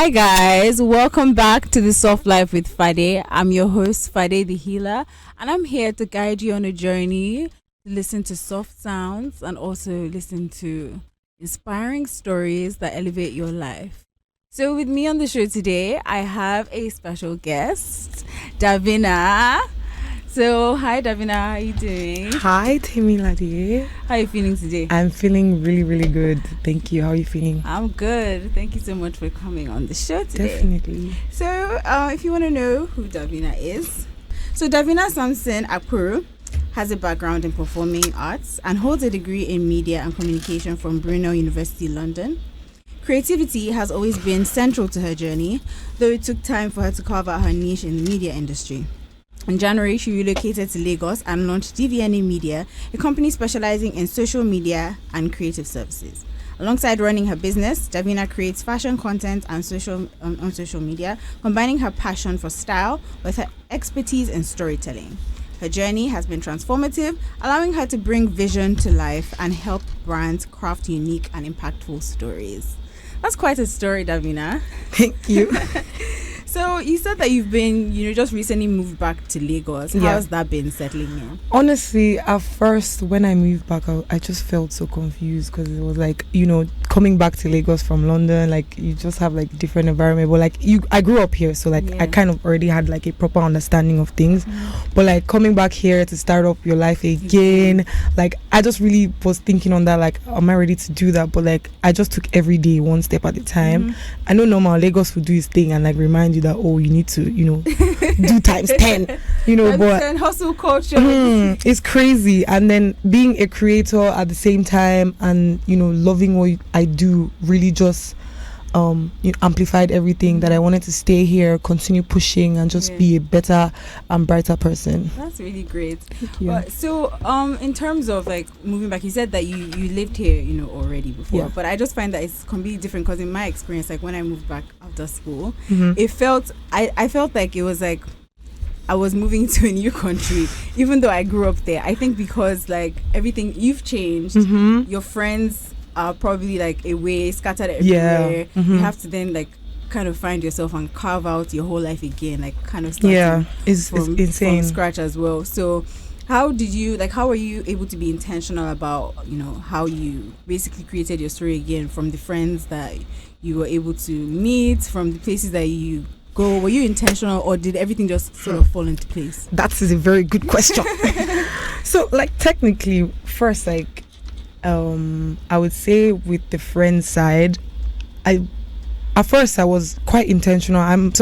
Hi guys, welcome back to the Soft Life with Fade. I'm your host Fade the Healer, and I'm here to guide you on a journey to listen to soft sounds and also listen to inspiring stories that elevate your life. So with me on the show today, I have a special guest, Davina. So, hi Davina, how are you doing? Hi Timmy Ladi. How are you feeling today? I'm feeling really, really good. Thank you. How are you feeling? I'm good. Thank you so much for coming on the show today. Definitely. So, if you want to know who Davina is, so Davina Samson Akuru has a background in performing arts and holds a degree in media and communication from Brunel University, London. Creativity has always been central to her journey, though it took time for her to carve out her niche in the media industry. In January, she relocated to Lagos and launched DVNA Media, a company specializing in social media and creative services. Alongside running her business, Davina creates fashion content and on social media, combining her passion for style with her expertise in storytelling. Her journey has been transformative, allowing her to bring vision to life and help brands craft unique and impactful stories. That's quite a story, Davina. Thank you. So you said that you've been, just recently moved back to Lagos. How has that been settling in? Honestly, at first, when I moved back, I just felt so confused because it was like, coming back to Lagos from London, like you just have like different environment. But like I grew up here, so like I kind of already had like a proper understanding of things. But like coming back here to start up your life again, like I just really was thinking on that, like, am I ready to do that? But like I just took every day one step at a time. I know normal Lagos will do its thing and like remind you that you need to do times 10 but hustle culture it's crazy. And then being a creator at the same time and loving what I do really just amplified everything that I wanted to stay here, continue pushing and just be a better and brighter person. That's really great. Thank you. So in terms of like moving back, you said that you lived here already before, but I just find that it's completely different because in my experience, like when I moved back after school, it felt I felt like it was like I was moving to a new country even though I grew up there. I think because like everything, you've changed, your friends are probably like away, scattered everywhere. You have to then like kind of find yourself and carve out your whole life again, like kind of starting it's insane from scratch as well. So how were you able to be intentional about how you basically created your story again, from the friends that you were able to meet, from the places that you go? Were you intentional or did everything just sort of fall into place? That is a very good question. So like technically first, like I would say with the friend side, at first I was quite intentional. I'm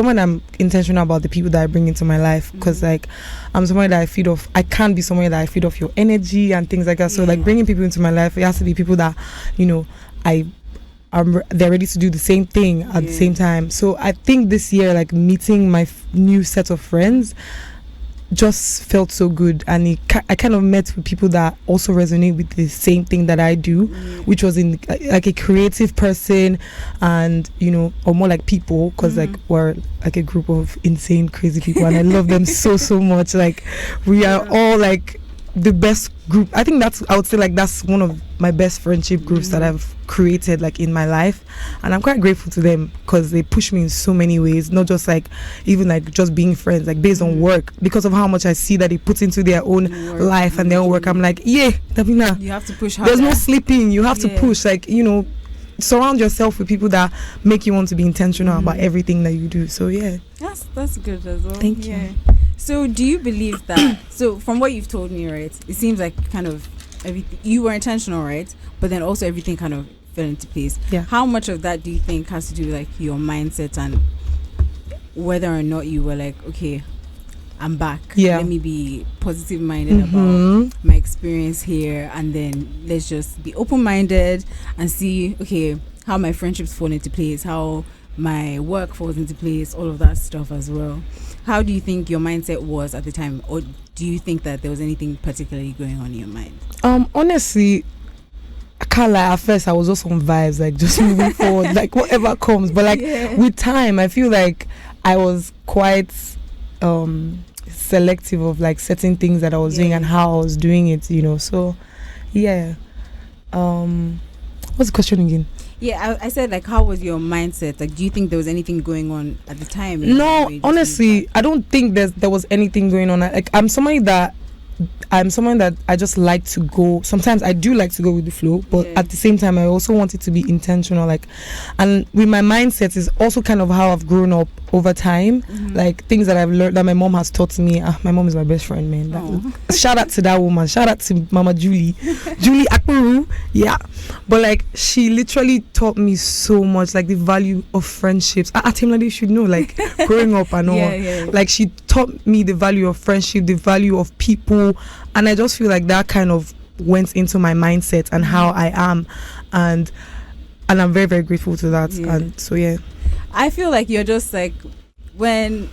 intentional about the people that I bring into my life because like I'm somebody that I can't be somebody that I feed off your energy and things like that. So like bringing people into my life, it has to be people that they're ready to do the same thing at the same time. So I think this year, like meeting my new set of friends just felt so good, and I kind of met with people that also resonate with the same thing that I do, which was in like a creative person, and or more like people, because like we're like a group of insane crazy people and I love them so much. Like we are all like the best group. I think I would say like that's one of my best friendship groups that I've created like in my life, and I'm quite grateful to them because they push me in so many ways, not just like even like just being friends, like based on work, because of how much I see that they put into their own life and their own work. I'm like, Davina, you have to push harder. There's no sleeping, you have to push, like surround yourself with people that make you want to be intentional about everything that you do. So that's good as well. Thank you. So do you believe that so from what you've told me, right, it seems like kind of everything you were intentional, right, but then also everything kind of fell into place. How much of that do you think has to do with like your mindset and whether or not you were like, okay, I'm back, let me be positive minded about my experience here, and then let's just be open minded and see how my friendships fall into place, how my work falls into place, all of that stuff as well. How do you think your mindset was at the time, or do you think that there was anything particularly going on in your mind? Honestly, I can't lie, at first I was just on vibes, like just moving forward, like whatever comes. But like with time, I feel like I was quite selective of like certain things that I was doing and how I was doing it, So what What's the question again? Yeah, I said, like, how was your mindset? Like, do you think there was anything going on at the time? No, honestly, I don't think there was anything going on. Like, I'm someone that I just like to go. Sometimes I do like to go with the flow, but at the same time, I also want it to be intentional. Like, and with my mindset is also kind of how I've grown up over time. Like, things that I've learned that my mom has taught me. My mom is my best friend, man. Shout out to that woman. Shout out to Mama Julie Akuru. Yeah, but like, she literally taught me so much, like the value of friendships. Atimladi should know, like, growing up and all. Like, she taught me the value of friendship, the value of people, and I just feel like that kind of went into my mindset and how I am, and I'm very, very grateful to that. And so I feel like you're just like, when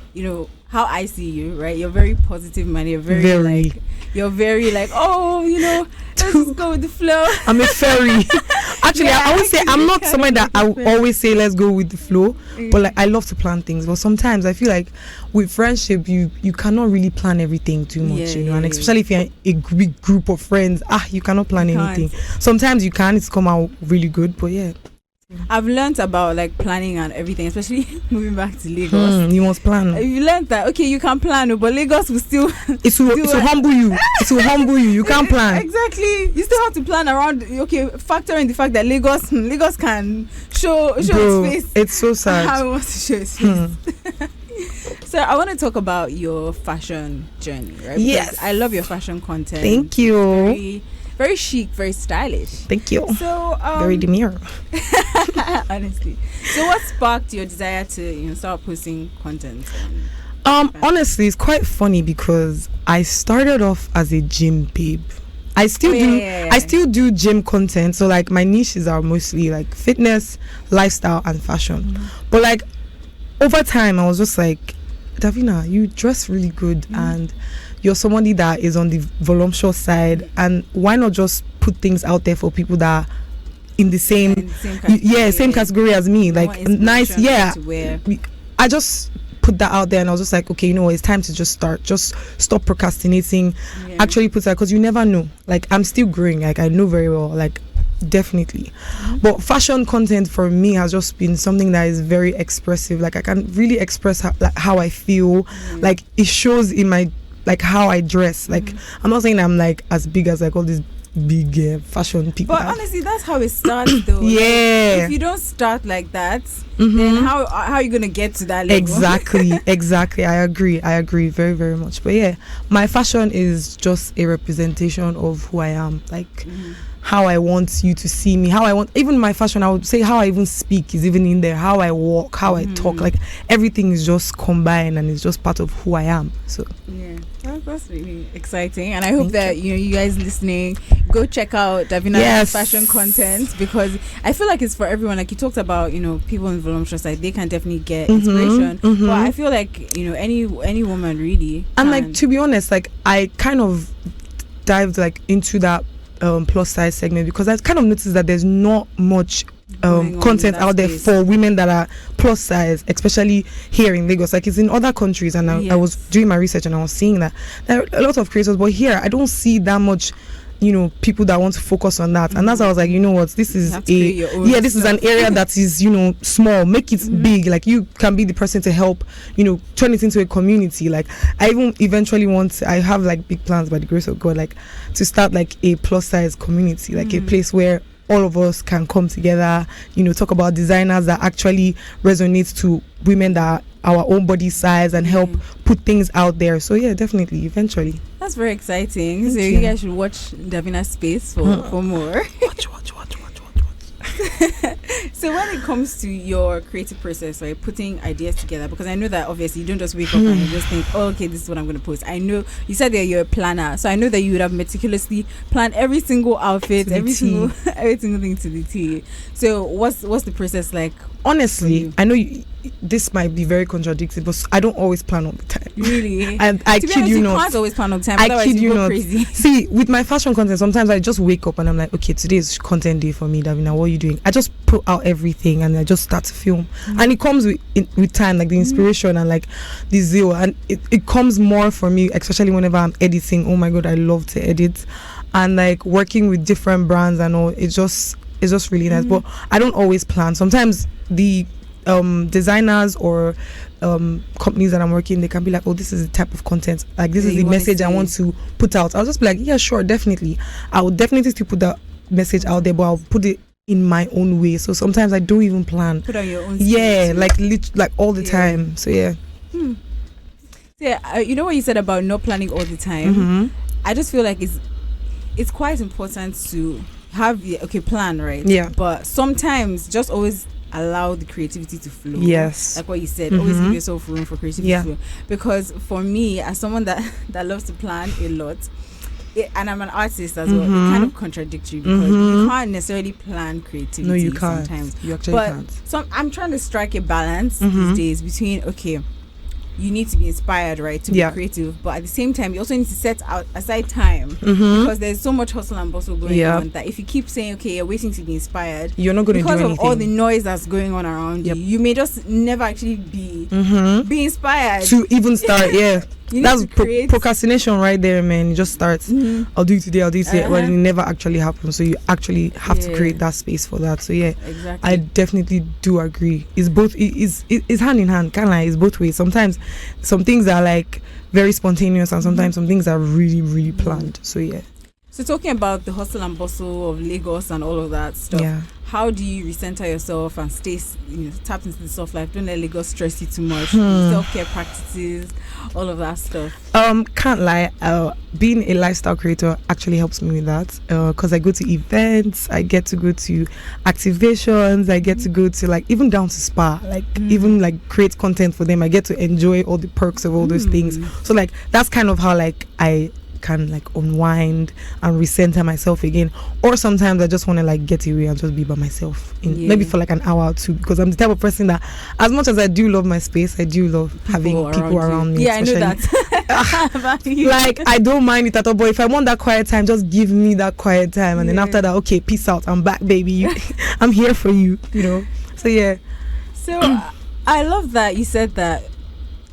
how I see you, right? You're very positive, man. You're very like, oh, let's just go with the flow. I'm a fairy. Actually, I always say I'm not someone that I always say let's go with the flow, but like, I love to plan things. But sometimes I feel like with friendship, you cannot really plan everything too much, and especially if you're a big group of friends, you cannot plan anything. Sometimes you can, it's come out really good, but I've learned about like planning and everything, especially moving back to Lagos. You must plan. You learned that you can plan, but Lagos will still it will humble you. It will humble you. You can't plan. Exactly. You still have to plan around. Factor in the fact that Lagos can show its face. It's so sad. How it wants to show its face. So I want to talk about your fashion journey, right? Yes, I love your fashion content. Thank you. Very chic, very stylish. Thank you. So very demure. Honestly. So what sparked your desire to start posting content? Honestly, it's quite funny because I started off as a gym babe. I still do gym content. So like, my niches are mostly like fitness, lifestyle, and fashion. But like, over time, I was just like, Davina, you dress really good, and you're somebody that is on the voluptuous side, and why not just put things out there for people that are in the same category as me, like nice. I just put that out there, and I was just like, okay, it's time to just stop procrastinating, actually put that, because you never know. Like, I'm still growing, like, I know very well, like, definitely. But fashion content for me has just been something that is very expressive. Like, I can really express how I feel. Like, it shows in my, like, how I dress. Like, I'm not saying I'm like as big as like all these big fashion people, but honestly, that's how it starts though. Like, if you don't start like that, then how are you gonna get to that level? Exactly. I agree very, very much. But my fashion is just a representation of who I am, like how I want you to see me, even my fashion, I would say how I even speak is even in there, how I walk, how I talk, like, everything is just combined and it's just part of who I am. So that's really exciting, and I hope that you guys listening go check out Davina's fashion content, because I feel like it's for everyone. Like, you talked about people in voluptuous side, they can definitely get inspiration, but I feel like any woman really and like, to be honest, like, I kind of dived like into that plus size segment, because I kind of noticed that there's not much content out there for women that are plus size, especially here in Lagos. Like, it's in other countries, and I was doing my research and I was seeing that there are a lot of creators, but here I don't see that much people that want to focus on that. And that's why I was like, this is this is an area that is small, make it big. Like, you can be the person to help turn it into a community. Like, I even eventually I have like big plans, by the grace of God, like, to start like a plus size community, like a place where all of us can come together, talk about designers that actually resonates to women that are our own body size, and help put things out there. So definitely, eventually. That's very exciting. So you guys should watch Davina's space for more. Watch. So when it comes to your creative process, like putting ideas together, because I know that obviously you don't just wake up and you just think, oh, okay, this is what I'm going to post. I know you said that you're a planner, so I know that you would have meticulously planned every single outfit, every single thing to the T. So what's the process like? Honestly, I know this might be very contradictory, but I don't always plan all the time. Really? And I kid you not. You can't always plan all the time. I kid you not. Crazy. See, with my fashion content, sometimes I just wake up and I'm like, okay, today is content day for me, Davina. What are you doing? I just put out everything and I just start to film. And it comes with time, like the inspiration and like the zeal. And it comes more for me, especially whenever I'm editing. Oh my God, I love to edit. And like working with different brands and all, it just really nice. But I don't always plan. Sometimes the designers or companies that I'm working, they can be like, oh, this is the type of content, like this is the message I want to put out. I'll just be like, yeah, sure, definitely. I will definitely still put that message out there, but I'll put it in my own way. So sometimes I don't even plan. Put on your own. Yeah, like all the time. So yeah. Yeah, you know what you said about not planning all the time. I just feel like it's quite important to have plan, right? Yeah. But sometimes just always allow the creativity to flow. Yes. Like what you said, always give yourself room for creativity to flow. Because for me, as someone that loves to plan a lot, and I'm an artist as well, it's kind of contradictory because you can't necessarily plan creativity. No, you can't. Sometimes. You actually can't. So I'm trying to strike a balance these days between, okay, you need to be inspired, right, to be creative, but at the same time you also need to set aside time because there's so much hustle and bustle going on that if you keep saying, okay, you're waiting to be inspired, you're not going to do anything. Because of all the noise that's going on around you may just never actually be inspired to even start. That's procrastination right there, man. You just start, I'll do it today, but it never actually happens. So you actually have to create that space for that. So exactly. I definitely do agree. It's both. It's hand in hand. Can't lie. It's both ways. Sometimes some things are like very spontaneous, and sometimes some things are really, really planned. So yeah. So talking about the hustle and bustle of Lagos and all of that stuff, how do you recenter yourself and stay, tapped into the soft life? Don't let Lagos stress you too much. Self-care practices, all of that stuff. Can't lie. Being a lifestyle creator actually helps me with that. Because I go to events, I get to go to activations, I get to go to like even down to spa, like even like create content for them. I get to enjoy all the perks of all those things. So like that's kind of how like I can like unwind and recenter myself again. Or sometimes I just want to like get away and just be by myself maybe for like an hour or two, because I'm the type of person that as much as I do love my space, I do love having people around me. I know that. Like I don't mind it at all, but if I want that quiet time, just give me that quiet time, and then after that, okay, peace out, I'm back, baby. I'm here for you, so yeah. So I love that you said that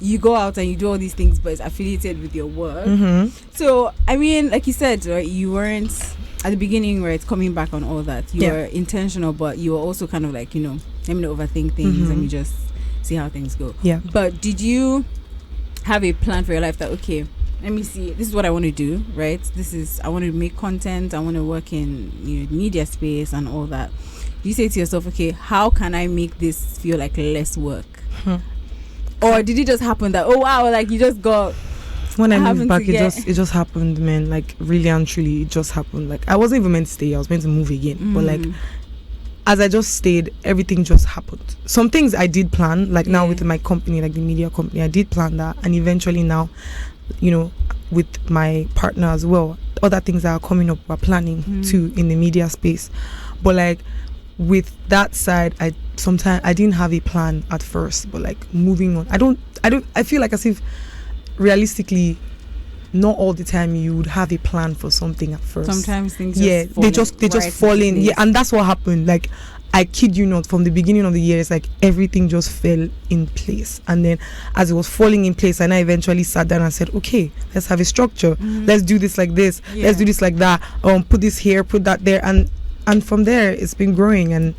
you go out and you do all these things, but it's affiliated with your work. So I mean, like you said, right, you weren't at the beginning, right, coming back on all that. You were intentional, but you were also kind of like, let me not overthink things and you just see how things go. But did you have a plan for your life that, okay, let me see, this is what I want to do, right? I want to make content, I want to work in media space and all that. Do you say to yourself, okay, how can I make this feel like less work? Or did it just happen that, oh wow, like you just got... When I moved back, it just happened, man. Like really and truly, it just happened. Like I wasn't even meant to stay. I was meant to move again. But like, as I just stayed, everything just happened. Some things I did plan, like now with my company, like the media company, I did plan that. And eventually now, with my partner as well, other things that are coming up, we're planning too in the media space. But like, with that side, I didn't have a plan at first, but like moving on, I feel like as if realistically not all the time you would have a plan for something at first. Sometimes things they just fall in. And that's what happened. Like I kid you not, from the beginning of the year, it's like everything just fell in place. And then as it was falling in place, and I eventually sat down and said, okay, let's have a structure. Let's do this like this. Let's do this like that. Put this here, put that there, and from there it's been growing, and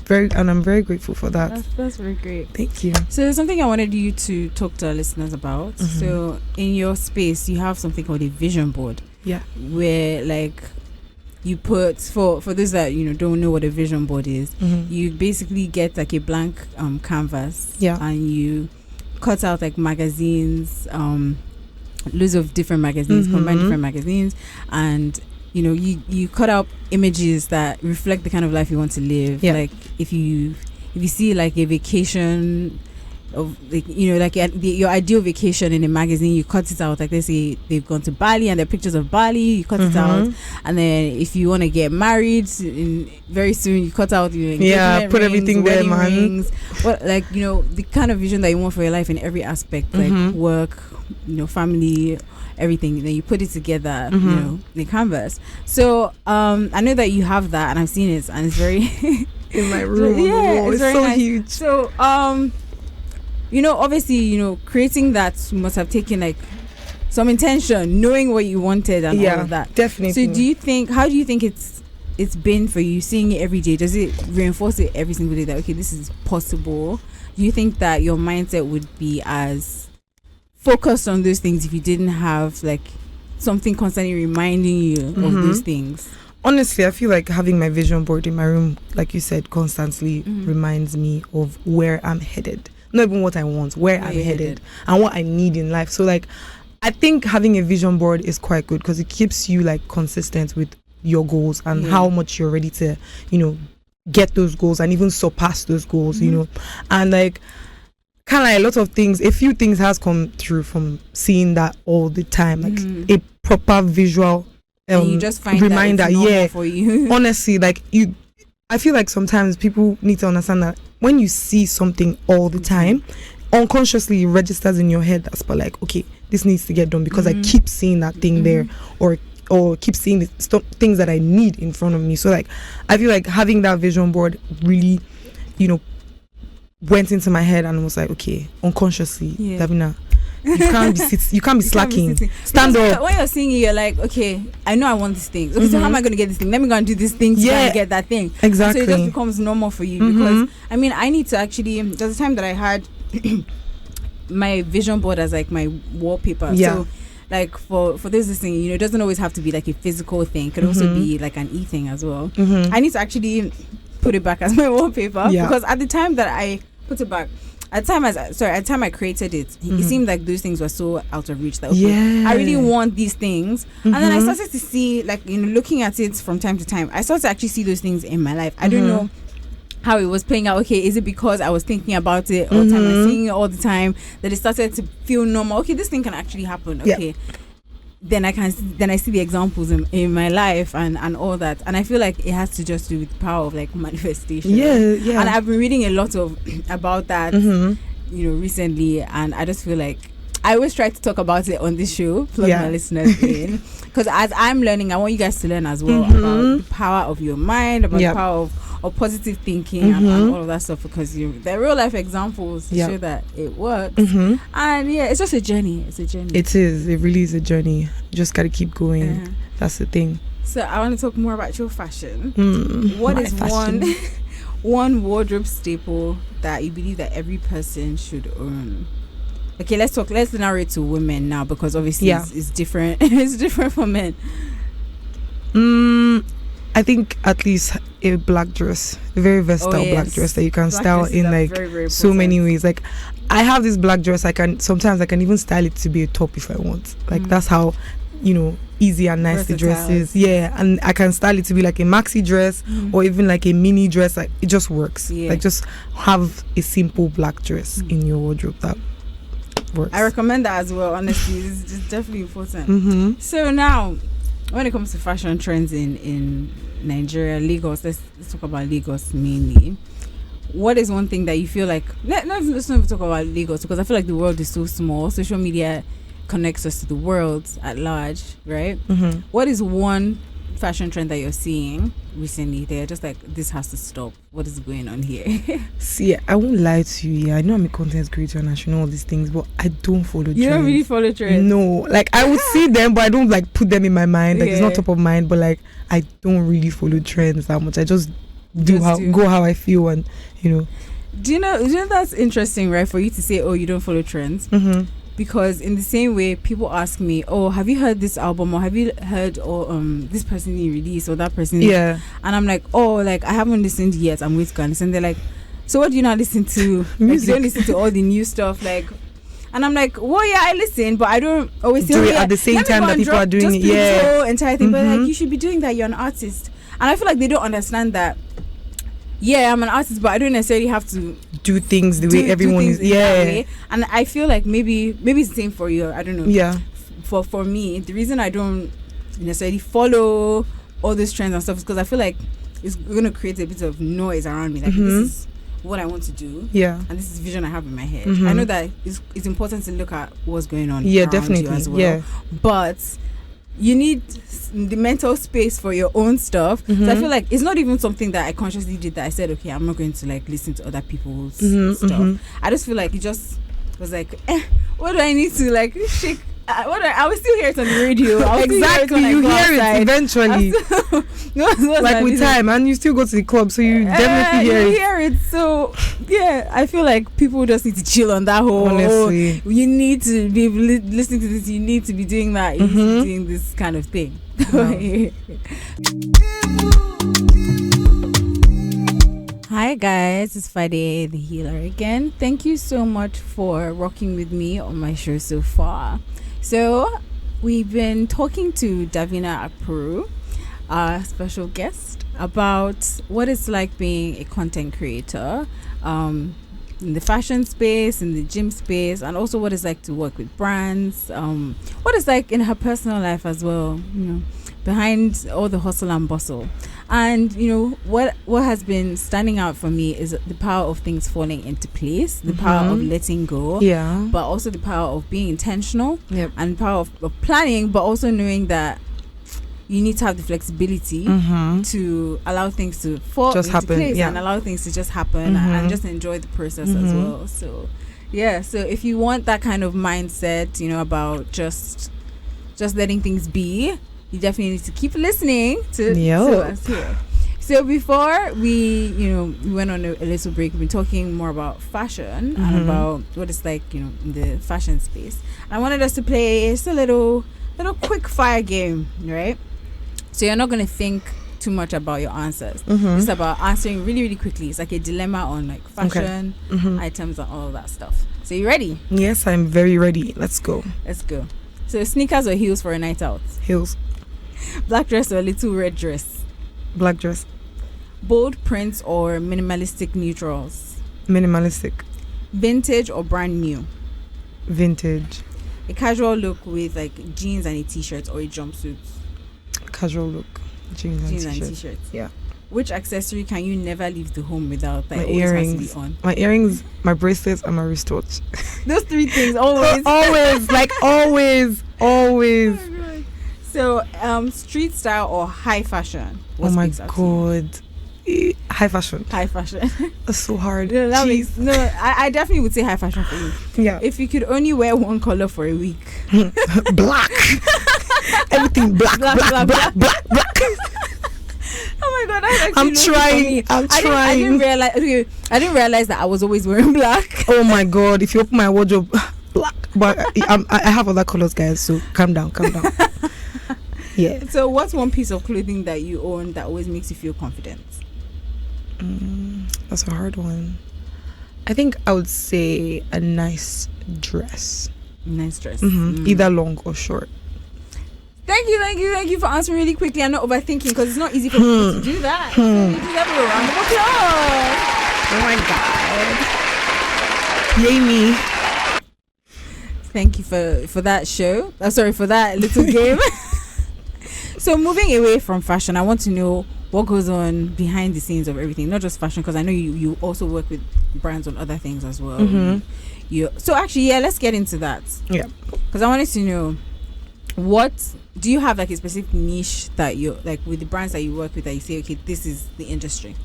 I'm very grateful for that. That's very great. Thank you. So there's something I wanted you to talk to our listeners about. So in your space, you have something called a vision board. Yeah. Where like you put, for those that don't know what a vision board is, you basically get like a blank canvas. Yeah. And you cut out like magazines, loads of different magazines, combine different magazines, and you cut out images that reflect the kind of life you want to live. Like if you see like a vacation of your ideal vacation in a magazine, you cut it out. Like they say they've gone to Bali and there are pictures of Bali, you cut it out. And then if you want to get married very soon, you cut out put rings, everything there, man. Rings, the kind of vision that you want for your life in every aspect, like work, family, everything. Then you put it together, the canvas. So I know that you have that, and I've seen it, and it's very in my room. It's so nice. Huge. So obviously, creating that must have taken like some intention, knowing what you wanted and all of that. Definitely. So how do you think it's it's been for you seeing it every day? Does it reinforce it every single day that okay, this is possible? Do you think that your mindset would be as focused on those things if you didn't have like something constantly reminding you of those things? Honestly, I feel like having my vision board in my room, like you said, constantly reminds me of where I'm headed. Not even what I want, where I'm headed and what I need in life. So like, I think having a vision board is quite good because it keeps you like consistent with your goals and how much you're ready to, you know, get those goals and even surpass those goals, you know. And like, kind of like a lot of things, a few things has come through from seeing that all the time, like a proper visual and you just find reminder. That it's normal for you. Honestly, like I feel like sometimes people need to understand that when you see something all the time, unconsciously it registers in your head that's but like, okay, this needs to get done because I keep seeing that thing there, or keep seeing the things that I need in front of me. So like, I feel like having that vision board really, you know, went into my head and was like, okay, unconsciously, Davina, you can't be slacking. Stand up. When you're seeing it, you're like, okay, I know I want this thing. Okay, so how am I going to get this thing? Let me go and do this thing to try and get that thing. Exactly. So it just becomes normal for you because I mean, I need to actually. There's a time that I had my vision board as like my wallpaper. So like for this thing, you know, it doesn't always have to be like a physical thing. It could also be like an e-thing as well. I need to actually put it back as my wallpaper because at the time that I put it back, at the time I created it, it seemed like those things were so out of reach that I really want these things. And then I started to see, like, you know, looking at it from time to time, I started to actually see those things in my life. I don't know how it was playing out. Okay, is it because I was thinking about it all the time and seeing it all the time that it started to feel normal? Okay, this thing can actually happen. Okay, then I see the examples in my life and all that, and I feel like it has to just do with the power of like manifestation. And I've been reading a lot about that, you know, recently, and I just feel like I always try to talk about it on this show, plug my listeners in, because as I'm learning, I want you guys to learn as well about the power of your mind, about the power of positive thinking and all of that stuff, because they're real life examples to show that it works. And it's just a journey. It's a journey. It is. It really is a journey. You just gotta keep going. That's the thing. So I want to talk more about your fashion. What is one wardrobe staple that you believe that every person should own? Okay, let's narrow it to women now, because obviously it's different. It's different for men. I think at least a black dress, a very versatile black dress that you can style in like very, very so many ways. Like, I have this black dress. Sometimes I can even style it to be a top if I want. Like, that's how, you know, easy and nice the dress is. And I can style it to be like a maxi dress or even like a mini dress. Like, it just works. Like, just have a simple black dress in your wardrobe that works. I recommend that as well. Honestly, it's definitely important. So now, when it comes to fashion trends in Nigeria, Lagos, let's talk about Lagos mainly. What is one thing that you feel like, let's not even talk about Lagos, because I feel like the world is so small. Social media connects us to the world at large, right? What is one fashion trend that you're seeing recently they're just like, this has to stop? What is going on here? See, I won't lie to you. I know I'm a content creator and I should know all these things, but I don't follow trends. You don't really follow trends? No, like I would see them, but I don't like put them in my mind. Like it's not top of mind, but like I don't really follow trends that much. I just go how I feel, and you know. Do you know that's interesting, right? For you to say, oh, you don't follow trends. Because in the same way, people ask me, oh, have you heard this album, or have you heard this person release, or that person? And I'm like, oh, like I haven't listened yet. I'm waiting to listen. They're like, so what do you not listen to? Like, you don't listen to all the new stuff, like. And I'm like, well, yeah, I listen, but I don't always do it at the same time that people are doing it. The whole entire thing, but like, you should be doing that. You're an artist, and I feel like they don't understand that. Yeah, I'm an artist, but I don't necessarily have to do things the way everyone is. Way. And I feel like maybe it's the same for you. I don't know. Yeah. For me, the reason I don't necessarily follow all these trends and stuff is because I feel like it's going to create a bit of noise around me. Like this is what I want to do. Yeah. And this is the vision I have in my head. I know that it's important to look at what's going on. Yeah, definitely. You as well. Yeah. But you need the mental space for your own stuff. So I feel like it's not even something that I consciously did, that I said, okay, I'm not going to like listen to other people's stuff. I just feel like it just was like, what do I need to like shake I will still hear it on the radio. Exactly, you hear it eventually. Like with time, and you still go to the club, so you definitely hear it. So yeah, I feel like people just need to chill on that whole. Honestly, You need to be listening to this. You need to be doing that. You need to be doing this kind of thing. Wow. Hi guys, it's Friday the Healer again. Thank you so much for rocking with me on my show so far. So we've been talking to Davina Samson, our special guest, about what it's like being a content creator in the fashion space, in the gym space, and also what it's like to work with brands, what it's like in her personal life as well, behind all the hustle and bustle. And what has been standing out for me is the power of things falling into place, the power of letting go, but also the power of being intentional, and the power of planning, but also knowing that you need to have the flexibility to allow things to fall into place and allow things to just happen and just enjoy the process as well. So so if you want that kind of mindset, about just letting things be, you definitely need to keep listening to us here. So before we went on a little break, we've been talking more about fashion and about what it's like in the fashion space. I wanted us to play just a little quick fire game, right? So you're not going to think too much about your answers. It's about answering really, really quickly. It's like a dilemma on like fashion items and all of that stuff. So you ready? Yes, I'm very ready. Let's go. So sneakers or heels for a night out? Heels. Black dress or a little red dress? Black dress. Bold prints or minimalistic neutrals? Minimalistic. Vintage or brand new? Vintage. A casual look with like jeans and a t-shirt or a jumpsuit? Casual look. Jeans and t-shirts. Yeah. Which accessory can you never leave the home without? Like my always earrings. has to be on? My earrings, my bracelets, and my wristwatch. Those three things always. Always, like always. Oh, so, street style or high fashion? Oh my god. High fashion. That's so hard. I definitely would say high fashion for you. Yeah. If you could only wear one color for a week. Black. Everything black. Oh my god, I'm trying. I didn't realize that I was always wearing black. Oh my god, if you open my wardrobe, black. But I have other colors, guys, so calm down. Yeah. So what's one piece of clothing that you own that always makes you feel confident? That's a hard one. I think I would say a nice dress. Either long or short. Thank you for answering really quickly. I'm not overthinking because it's not easy for people to do that. So you deserve a round of applause. Oh my god. Yay me. Thank you for that show. For that little game. So moving away from fashion, I want to know what goes on behind the scenes of everything, not just fashion, because I know you also work with brands on other things as well. So actually, let's get into that. Yeah. Because I wanted to know, what do you have like a specific niche that you like with the brands that you work with that you say, okay, this is the industry,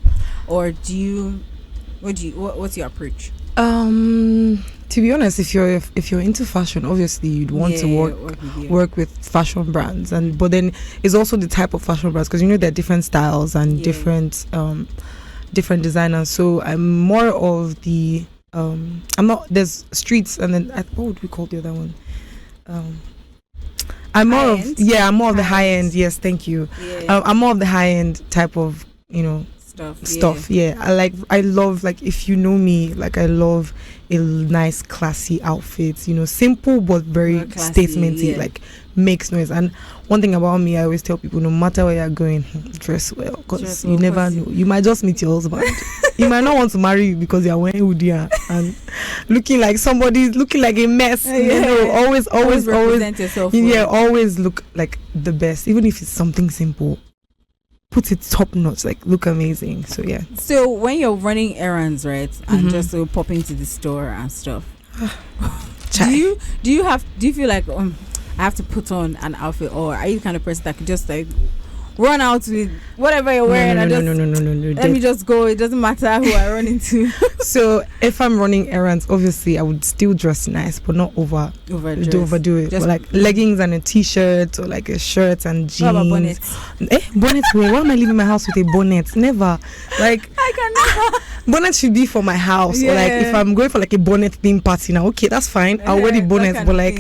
or what's your approach? To be honest, if you're into fashion, obviously you'd want to work with fashion brands, but then it's also the type of fashion brands, because there are different styles and different designers. So I'm more of the there's streets, and then what would we call the other one? I'm more of the high end. Yes, thank you. I'm more of the high end type of stuff. I love, like, if you know me, like, I love a nice classy outfit, simple but very statementy, like makes noise. And one thing about me, I always tell people, no matter where you're going, dress well, because you never know, you might just meet your husband. He might not want to marry you because you're wearing hoodie and looking like a mess. Always represent yourself. Always look like the best, even if it's something simple. Put it top notch, like look amazing. So yeah. So when you're running errands, right, and just popping to the store and stuff, do you feel like I have to put on an outfit, or are you the kind of person that could just like run out with whatever you're wearing and just let me just go. It doesn't matter who I run into. So if I'm running errands, obviously I would still dress nice, but not overdo it. But like leggings and a t-shirt, or like a shirt and jeans. What about bonnets? Bonnet? Why am I leaving my house with a bonnet? Never. Like I can never. Bonnet should be for my house. Or like if I'm going for like a bonnet theme party now, okay, that's fine. I'll wear the bonnet, but like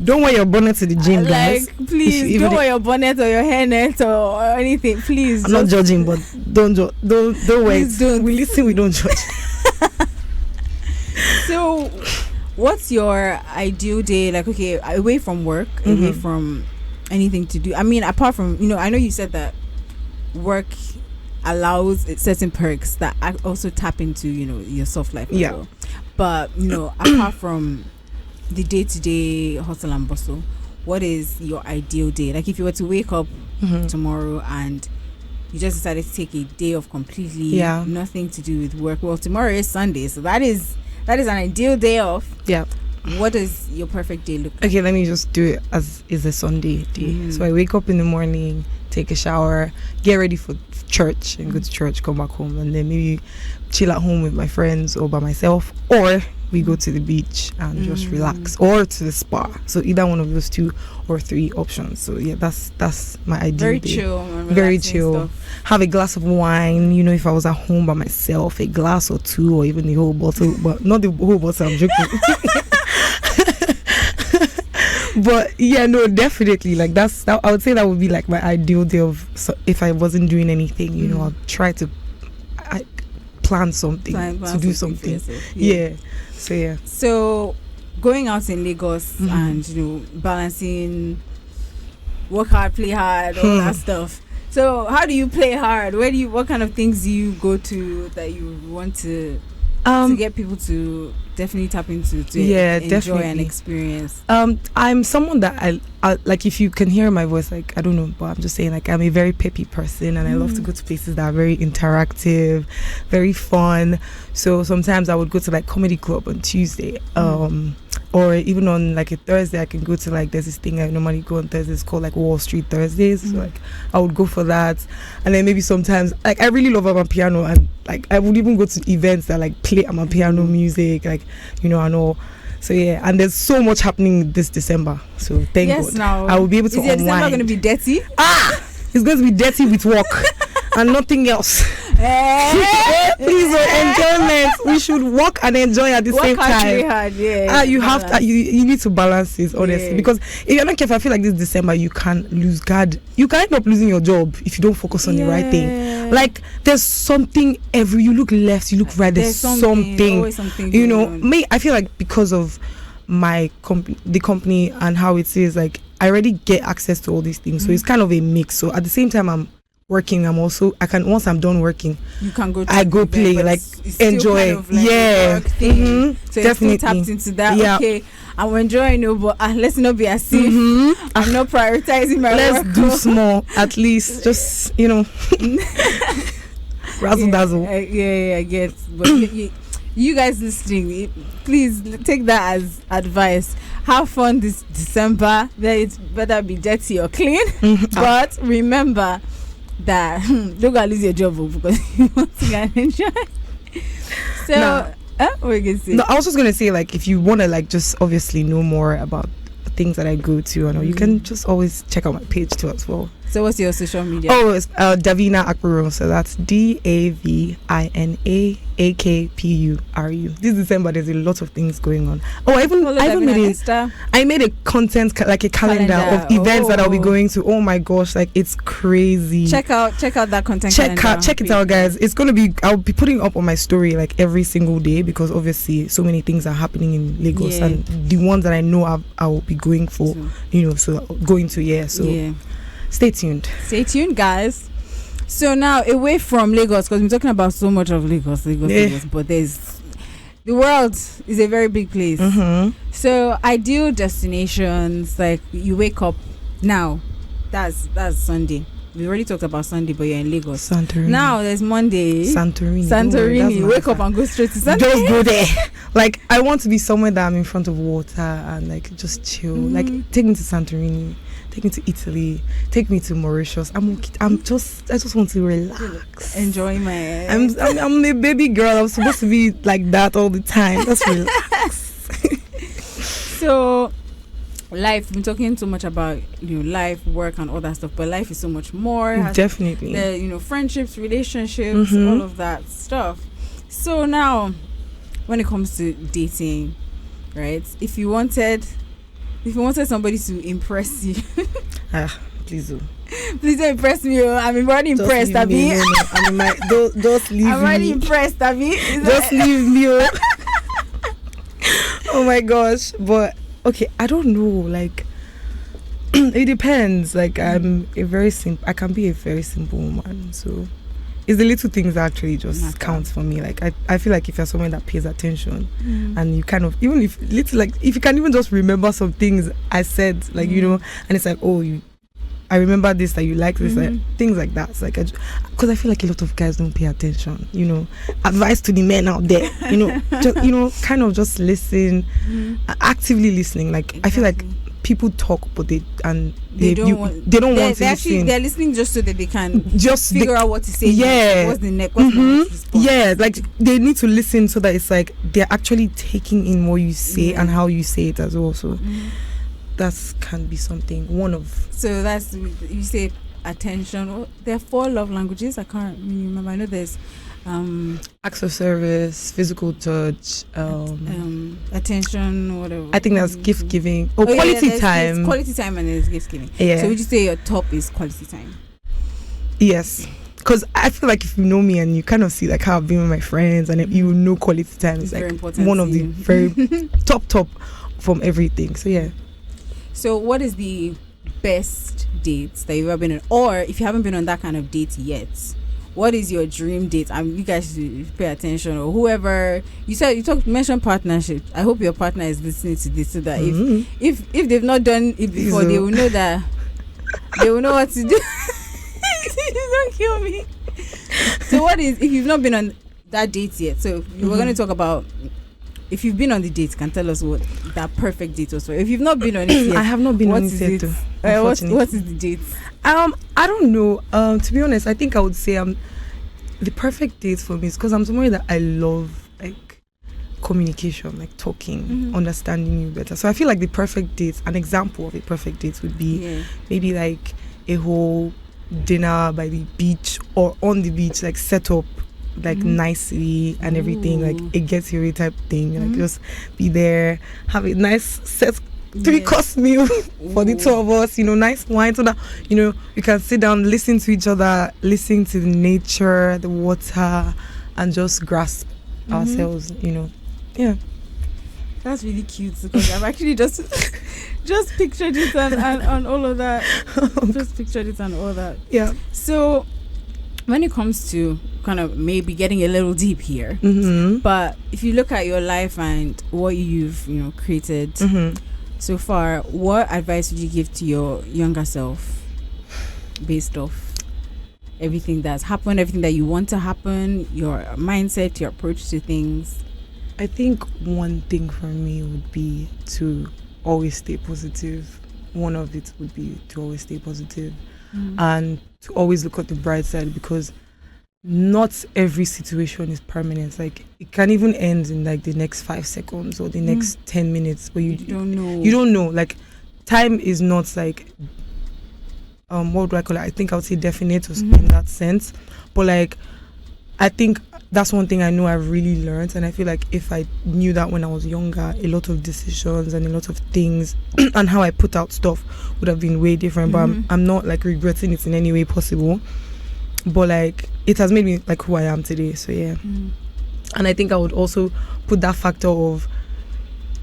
don't wear your bonnet to the gym, guys. Like, please don't wear your bonnet or your hairnet or anything, please. I'm not judging, but don't wear it. Don't. We listen, we don't judge. So what's your ideal day? Like, okay, away from work, away from anything to do. I mean, apart from, I know you said that work allows certain perks that also tap into, your soft life as well. But, apart from the day-to-day hustle and bustle, what is your ideal day? Like, if you were to wake up tomorrow and you just decided to take a day off completely, nothing to do with work. Well, tomorrow is Sunday, so that is an ideal day off. Yeah. What does your perfect day look like? Okay, let me just do it as is a Sunday day. So I wake up in the morning, take a shower, get ready for church and go to church, come back home, and then maybe chill at home with my friends or by myself, or we go to the beach and just relax, or to the spa. So either one of those 2 or 3 options. So yeah, that's my ideal day. Very chill. Stuff. Have a glass of wine. If I was at home by myself, a glass or 2, or even the whole bottle, but not the whole bottle. I'm joking. But yeah, no, definitely. Like I would say that would be like my ideal day of. So if I wasn't doing anything, I'll try to plan something to do something. Yeah. So yeah. So going out in Lagos and balancing work hard, play hard, all that stuff. So how do you play hard? What kind of things do you go to that you want to get people to definitely tap into enjoy definitely. And experience? I'm someone that I like, if you can hear my voice, like, I don't know, but I'm just saying, like, I'm a very peppy person, and I love to go to places that are very interactive, very fun. So sometimes I would go to like comedy club on Tuesday, or even on like a Thursday I can go to, like, there's this thing I normally go on Thursdays called like Wall Street Thursdays. So like I would go for that, and then maybe sometimes, like, I really love amapiano, and like I would even go to events that like play amapiano music, like, and all. So yeah, and there's so much happening this December. So thank God. Now I will be able to unwind. Is December going to be dirty? It's going to be dirty with work and nothing else. Please, enjoyment. We should work and enjoy at the same time. Hard, you need to balance it, honestly, because if you're not careful, I feel like this December you can lose guard. You can end up losing your job if you don't focus on the right thing. Like, there's something you look left, you look right. There's something. Always something. I feel like because of the company and how it is, like, I already get access to all these things, so it's kind of a mix. So at the same time I'm working, once I'm done working, you can go play, like, enjoy. Kind of like so definitely tapped into that. Okay, I'm enjoying it, but let's not be as if I'm not prioritizing my work. Let's do small, at least, just razzle dazzle. I get. But you guys listening, please take that as advice. Have fun this December. It better be dirty or clean. But remember that don't go lose your job because you want to get enjoy. So what are you gonna say? No, I was just gonna say, like, if you wanna, like, just obviously know more about things that I go to, you can just always check out my page too as well. So what's your social media? Oh, it's Davina Akpuru. So that's DAVINA AKPURU. This December there's a lot of things going on. I made a content like a calendar of events that I'll be going to. Oh my gosh, like, it's crazy. Check out that content. Check it out, guys. It's gonna be, I'll be putting up on my story like every single day, because obviously so many things are happening in Lagos, and the ones that I know I will be going for, Stay tuned, guys. So now, away from Lagos, because we're talking about so much of Lagos, but the world is a very big place. So ideal destinations, like, you wake up now, that's Sunday. We already talked about Sunday, but you're in Lagos. Santorini. Now there's Monday. Santorini. Wake up and go straight to Santorini. Just go there. Like, I want to be somewhere that I'm in front of water and, like, just chill. Like, take me to Santorini. take me to Italy, take me to Mauritius. I just want to relax, enjoy my. I'm a baby girl. I'm supposed to be like that all the time. Just relax. So, life. We're talking so much about life, work, and all that stuff, but life is so much more. Definitely. The friendships, relationships, all of that stuff. So now, when it comes to dating, right? If you wanted somebody to impress you, please do. Please don't impress me. I'm already impressed, Abby. Just leave me. I'm already impressed, Abby. Just leave me. Oh my gosh. But okay, I don't know. Like, it depends. Like, I can be a very simple woman. So it's the little things that actually just count for me. Like, I feel like if you're someone that pays attention and you kind of, even if little, like, if you can even just remember some things I said, like, and it's like, I remember this, that you like this, like, things like that. It's like, because I feel like a lot of guys don't pay attention, advice to the men out there, just, kind of just listen, actively listening. Like, exactly. I feel like people talk, but they don't want to listen. They're listening just so that they can figure out what to say. Yeah. What's the next response? Yeah, like, they need to listen so that it's like they're actually taking in what you say and how you say it as well. So that can be something. So that's, you say attention. There are 4 love languages. I can't really remember. I know there's acts of service, physical touch, attention, whatever. I think that's gift giving. Quality time. There's quality time and there's gift giving. Yeah. So would you say your top is quality time? Yes. Because I feel like if you know me and you kind of see like how I've been with my friends, and you know quality time is like one of the very top from everything. So yeah. So what is the best dates that you've ever been on? Or if you haven't been on that kind of date yet, what is your dream date? You guys should pay attention, or whoever you mentioned partnership. I hope your partner is listening to this, so that if they've not done it before, they will know that they will know what to do. Don't kill me. So what is, if you've not been on that date yet? So we're going to talk about, if you've been on the date, can tell us what that perfect date was for. If you've not been on it yet, I have not been on it yet. What is the date? I don't know. To be honest, I think I would say the perfect date for me is because I'm somebody that I love, like, communication, like talking, understanding you better. So I feel like the perfect date, an example of a perfect date would be maybe like a whole dinner by the beach or on the beach, like set up like nicely and everything, like a get here type thing, like just be there, have a nice set 3-course meal for the 2 of us, nice wine, so that we can sit down, listen to each other, listen to the nature, the water, and just grasp ourselves. Yeah, that's really cute, because I've actually just pictured it and all of that. Just pictured it and all that. Yeah. So when it comes to kind of maybe getting a little deep here, but if you look at your life and what you've created so far, what advice would you give to your younger self based off everything that's happened, everything that you want to happen, your mindset, your approach to things? I think one thing for me would be to always stay positive. One of it would be to always stay positive and to always look at the bright side, because not every situation is permanent. Like, it can even end in like the next 5 seconds or the next 10 minutes, but you don't know. You don't know. Like, time is not like what do I call it? I think I would say definite in that sense. But like, I think that's one thing I know I've really learned, and I feel like if I knew that when I was younger, a lot of decisions and a lot of things and how I put out stuff would have been way different. But I'm not like regretting it in any way possible. But like, it has made me like who I am today. So yeah. And I think I would also put that factor of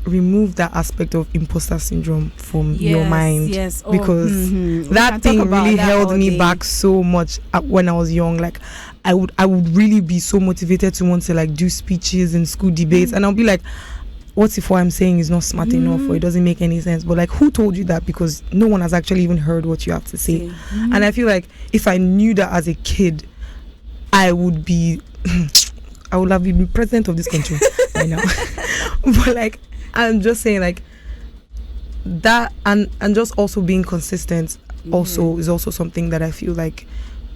remove that aspect of imposter syndrome from your mind. Yes. Because that thing really held me back so much when I was young. Like, I would really be so motivated to want to like do speeches and school debates, and I'll be like, what if what I'm saying is not smart enough, or it doesn't make any sense? But like, who told you that? Because no one has actually even heard what you have to say. And I feel like if I knew that as a kid, I would have been president of this country right now. But like, I'm just saying, like, that and just also being consistent also is also something that I feel like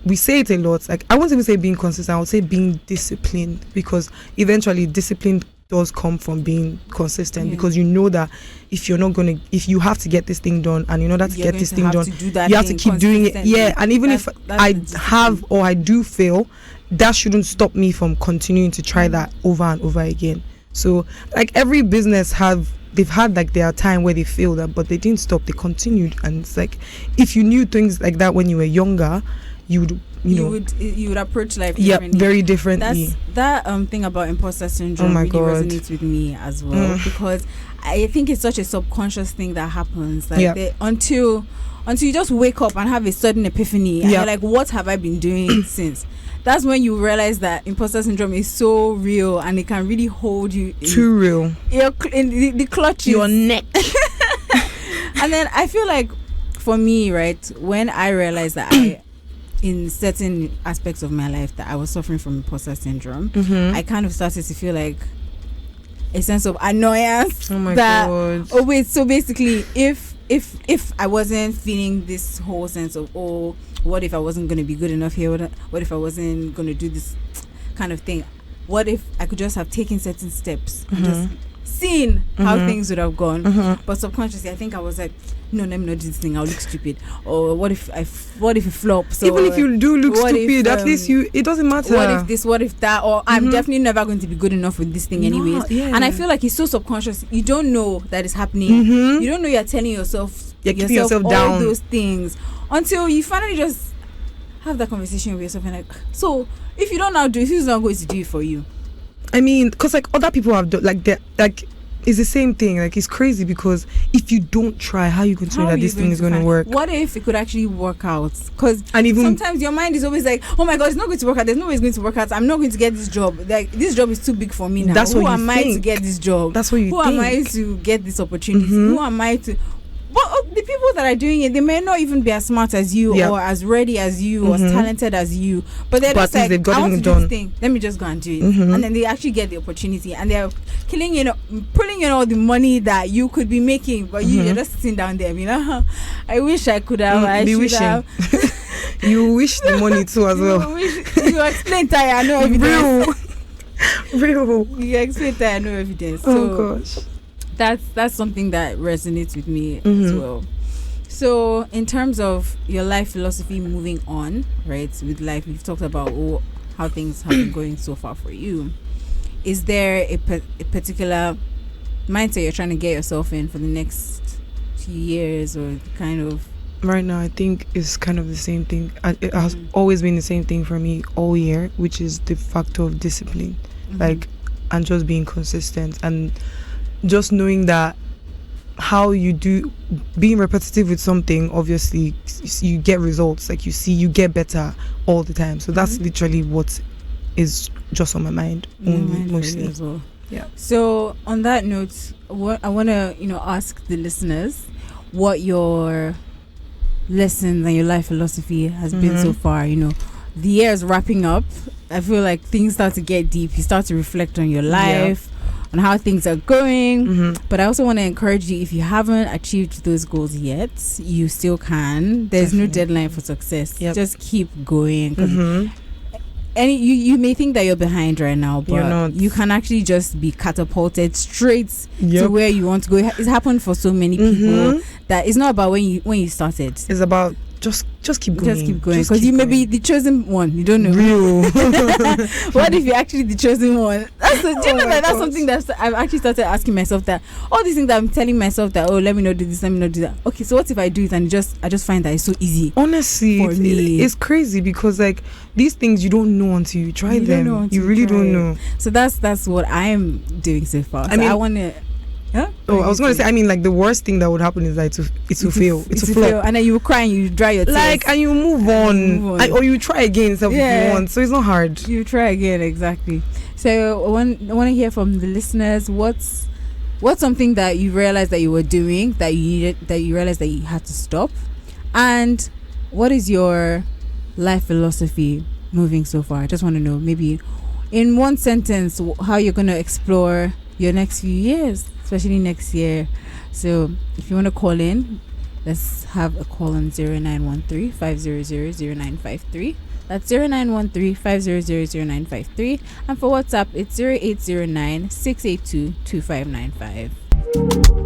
we say it a lot. Like, I won't even say being consistent, I would say being disciplined, because eventually discipline does come from being consistent, because you know that if you have to get this thing done, and in order to get this thing done, you have to keep doing it. Yeah, and even if I have or I do fail, that shouldn't stop me from continuing to try that over and over again. So like every business they've had like their time where they failed, but they didn't stop, they continued. And it's like, if you knew things like that when you were younger, you would approach life differently. Very differently. That thing about imposter syndrome really resonates with me as well, because I think it's such a subconscious thing that happens, like until you just wake up and have a sudden epiphany, and you're like, what have I been doing since? That's when you realize that imposter syndrome is so real, and it can really hold you too real in the clutches, your neck. And then I feel like, for me, right, when I realized that in certain aspects of my life that I was suffering from imposter syndrome, I kind of started to feel like a sense of annoyance. Oh my god. Oh wait, so basically, if I wasn't feeling this whole sense of, oh, what if I wasn't going to be good enough here? What if I wasn't going to do this kind of thing? What if I could just have taken certain steps and just seen how things would have gone? But subconsciously, I think I was like, no, let me not do this thing, I'll look stupid. Or what if it flops? Even if you do look stupid, at least it doesn't matter. What if this, what if that? Or I'm definitely never going to be good enough with this thing anyways. And I feel like it's so subconscious. You don't know that it's happening. You don't know you're telling yourself yourself all down those things until you finally just have that conversation with yourself and like, so if you don't now do it, who's not going to do it for you? I mean, because like other people have done, like it's the same thing. Like, it's crazy, because if you don't try, how are you going to know that this thing is going to work? What if it could actually work out? Because sometimes your mind is always like, oh my god, it's not going to work out, there's no way it's going to work out, I'm not going to get this job, like this job is too big for me now. That's who what am I to get this job? That's what you think. Who am I to get this opportunity? Who am I to... But the people that are doing it, they may not even be as smart as you, or as ready as you, or as talented as you. But they're just like, I want to do this thing, let me just go and do it. And then they actually get the opportunity, and they're pulling in all the money that you could be making, but you're just sitting down there, I wish I could have. I should have. You wish the money too as well. You explain that I know evidence. Real. You explain that I know evidence. Oh gosh. That's something that resonates with me as well. So in terms of your life philosophy moving on, right, with life, we've talked about how things have been going so far for you. Is there a particular mindset you're trying to get yourself in for the next few years, or kind of? Right now, I think it's kind of the same thing. It has always been the same thing for me all year, which is the factor of discipline, like, and just being consistent, and just knowing that how you do, being repetitive with something, obviously you get results, like you get better all the time. So that's literally what is just on my mind mostly as well. Yeah. So on that note, what I want to ask the listeners what your lessons and your life philosophy has been so far. The year is wrapping up. I feel like things start to get deep. You start to reflect on your life, on how things are going. But I also want to encourage you, if you haven't achieved those goals yet, you still can. There's no deadline for success. Just keep going. You may think that you're behind right now, but you can actually just be catapulted straight to where you want to go. It's happened for so many people that it's not about when you started. It's about just keep going. Just keep going, because you may be the chosen one. You don't know. Real. What if you're actually the chosen one? Do you know that's something that I've actually started asking myself, that all these things that I'm telling myself that, oh, let me not do this, let me not do that. Okay, so what if I do it and I just find that it's so easy? Honestly, for me, it's crazy, because like these things you don't know until you try them. You really don't know. So that's what I'm doing so far. So I want to. Huh? I was going to say, I mean, like the worst thing that would happen is that it will fail. It will flop. And then you will cry and you dry your tears. Like, and you move on. Or you try again if you want. So it's not hard. You try again, exactly. So I want to hear from the listeners. What's something that you realized that you were doing that you realized that you had to stop? And what is your life philosophy moving so far? I just want to know, maybe in one sentence, how you're going to explore your next few years. especially next year. So if you want to call in, let's have a call on 0913 500 0953. That's 0913 500 0953. And for WhatsApp, it's 0809 682 2595.